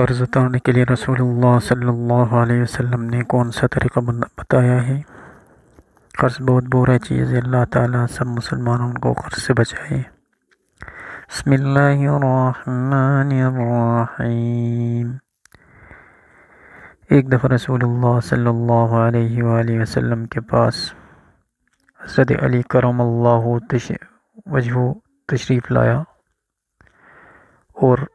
قرض اتارنے کے لیے رسول اللہ صلی اللہ علیہ وسلم نے کون سا طریقہ بتایا ہے؟ قرض بہت برا چیز ہے، اللہ تعالیٰ سب مسلمانوں کو قرض سے بچائے۔ بسم اللہ الرحمن الرحیم۔ ایک دفعہ رسول اللہ صلی اللہ علیہ وآلہ وسلم کے پاس حضرت علی کرم اللہ وجہہ تشریف لایا اور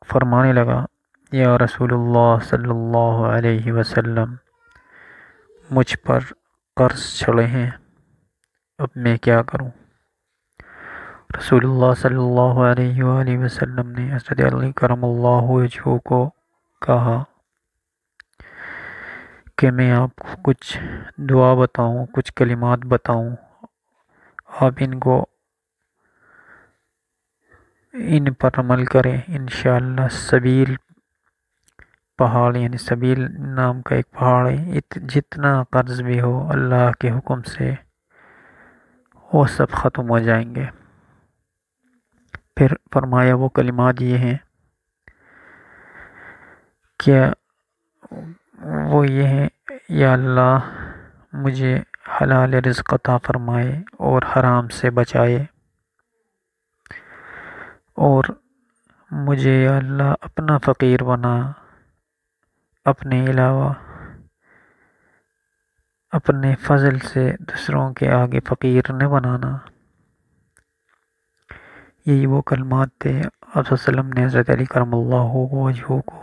فرمانے لگا، یا رسول اللہ صلی اللہ علیہ وسلم، مجھ پر قرض چڑھے ہیں، اب میں کیا کروں؟ رسول اللہ صلی اللہ علیہ وآلہ وسلم نے حضرت علی کرم اللہ وجہہ کو کہا کہ میں آپ کو کچھ دعا بتاؤں، کچھ کلمات بتاؤں، آپ ان پر عمل کریں، انشاءاللہ سبیل پہاڑ، یعنی سبیل نام کا ایک پہاڑ ہے، جتنا قرض بھی ہو اللہ کے حکم سے وہ سب ختم ہو جائیں گے۔ پھر فرمایا وہ کلمات یہ ہیں کہ وہ یہ ہیں، یا اللہ مجھے حلال رزق عطا فرمائے اور حرام سے بچائے، اور مجھے یا اللہ اپنا فقیر بنا، اپنے علاوہ اپنے فضل سے دوسروں کے آگے فقیر نہ بنانا۔ یہی وہ کلمات تھے آپ صلی اللہ علیہ وسلم نے حضرت علی کرم اللہ وجہہ کو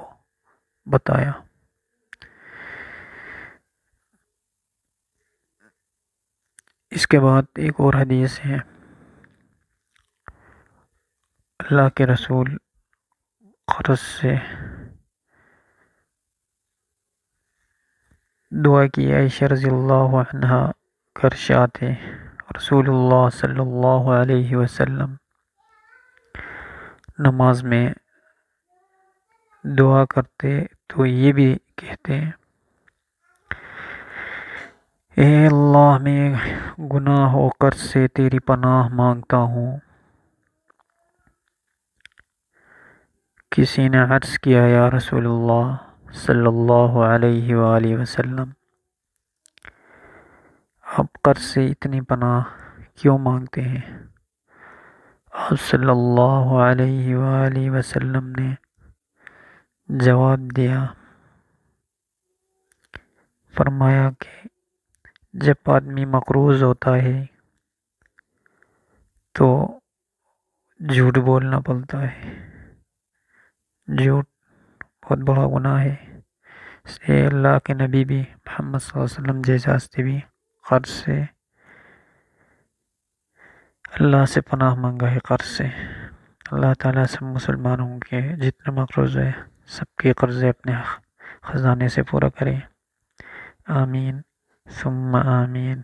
بتایا۔ اس کے بعد ایک اور حدیث ہے، اللہ کے رسول قرض سے دعا کی۔ عائشہ رضی اللہ عنہا کا ارشاد ہے، رسول اللہ صلی اللہ علیہ وسلم نماز میں دعا کرتے تو یہ بھی کہتے ہیں، اے اللہ میں گناہ و قرض سے تیری پناہ مانگتا ہوں۔ کسی نے عرض کیا، یا رسول اللہ صلی اللہ علیہ وآلہ وسلم، آپ قرض سے اتنی پناہ کیوں مانگتے ہیں؟ آپ صلی اللہ علیہ وآلہ وسلم نے جواب دیا، فرمایا کہ جب آدمی مقروض ہوتا ہے تو جھوٹ بولنا پڑتا ہے، جھوٹ بہت بڑا گناہ ہے، اس لیے اللہ کے نبی بھی محمد صلی اللہ علیہ وسلم جیسے بھی قرض سے اللہ سے پناہ مانگا ہے۔ قرض سے اللہ تعالیٰ سب مسلمانوں کے جتنے مقروض ہیں سب کے قرض اپنے خزانے سے پورا کرے، آمین ثم آمین۔